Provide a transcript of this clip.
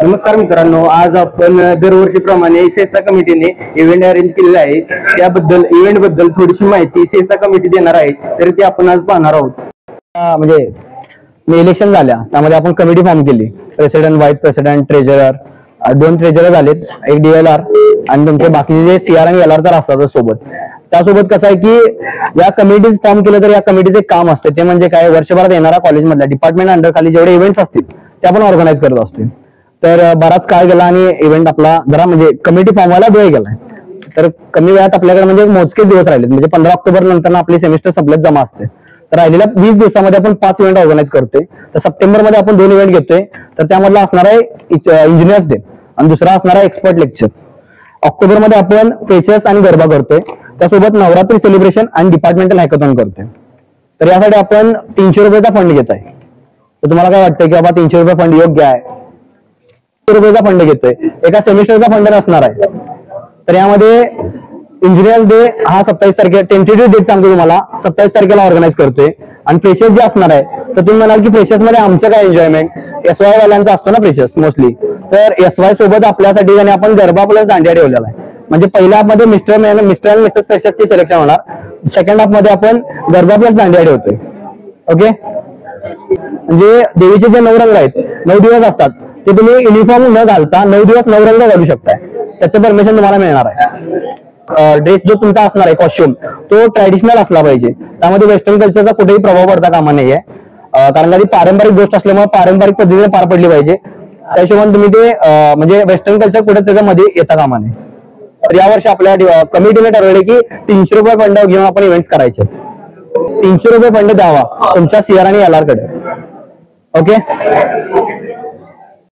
नमस्कार मित्रांनो, आज आपण दरवर्षीप्रमाणे सेसा कमिटीने इव्हेंट अरेंज केलेला आहे. त्याबद्दल इव्हेंट बद्दल थोडीशी माहिती सेसा कमिटी देणार आहे, तर ती आपण आज पाहणार आहोत. म्हणजे इलेक्शन झाल्या त्यामध्ये आपण कमिटी फॉर्म केली. President, vice president, treasurer, 2 treasurer झालेत, 1 DLR आणि तुमचे बाकीचे जे CR आणि LR तर असतात सोबत. त्यासोबत कसं आहे की या कमिटी फॉर्म केलं तर या कमिटीचे काम असते ते म्हणजे काय, वर्षभरात येणारा कॉलेजमधल्या डिपार्टमेंट अंडर खाली जेवढे इव्हेंट्स असतील ते आपण ऑर्गनाईज करत असतो. तर बराच काळ गेला आणि इव्हेंट आपला जरा म्हणजे कमिटी फॉर्म व्हायला वेळ गेलाय. तर कमी वेळात आपल्याकडे म्हणजे मोजके दिवस राहिलेत. म्हणजे 15 ऑक्टोबर नंतर आपली सेमिस्टर संपल्यात जमा असते. तर राहिलेल्या 20 दिवसामध्ये आपण 5 इव्हेंट ऑर्गनाईज करतोय. तर सप्टेंबरमध्ये आपण 2 इव्हेंट घेतोय. तर त्यामधला असणार आहे इंजिनियर्स डे आणि दुसरा असणार आहे एक्सपर्ट लेक्चर. ऑक्टोबरमध्ये आपण फ्रेशर्स आणि गरबा करतोय. त्यासोबत नवरात्री सेलिब्रेशन आणि डिपार्टमेंटल हॅकेथॉन करतोय. तर यासाठी आपण 300 रुपयाचा फंड घेत आहे. तर तुम्हाला काय वाटतंय की बाबा 300 रुपये फंड योग्य आहे? 100 रुपयाचा फंड घेतोय. एका सेमिस्टरचा फंड असणार आहे. तर यामध्ये इंजिनियर्स डे हा 27 तारखेला, टेंटेटिव्ह डेट सांगतो तुम्हाला, 27 तारखेला ऑर्गनाईज करतोय. आणि फ्रेशर्स जे असणार आहे तर तुम्ही म्हणाल की फ्रेशर्स मध्ये आमचं काय एन्जॉयमेंट, SY वाल्यांचा असतो ना फ्रेशर्स मोस्टली. तर SY सोबत आपल्यासाठी आपण गरबा प्लस दांडिया ठेवलेला आहे. म्हणजे पहिल्या हाफ मध्ये मिस्टर आणि मिसेस फ्रेशर्सची सिलेक्शन होणार. सेकंड हाफ मध्ये आपण गरबा प्लस दांडिया ठेवतोय. ओके. म्हणजे देवीचे जे 9 रंग आहेत, 9 दिवस असतात, ते तुम्ही युनिफॉर्म न घालता 9 दिवस 9 रंग घालू शकताय. त्याचं परमिशन तुम्हाला मिळणार आहे. ड्रेस जो तुमचा असणार आहे, कॉस्ट्युम, तो ट्रॅडिशनल असला पाहिजे. त्यामध्ये वेस्टर्न कल्चरचा कुठेही प्रभाव पडता कामा नाहीये. कारण का ती पारंपरिक गोष्ट असल्यामुळे पारंपरिक पद्धतीने पार पडली पाहिजे. त्या हिशोबाने तुम्ही ते म्हणजे वेस्टर्न कल्चर कुठे त्याच्यामध्ये येता कामा नये. तर यावर्षी आपल्या कमिटीने ठरवले की 300 रुपये फंड घेऊन आपण इव्हेंट्स करायचे. 300 रुपये फंड द्यावा तुमच्या CR आणि LR कडे. ओके.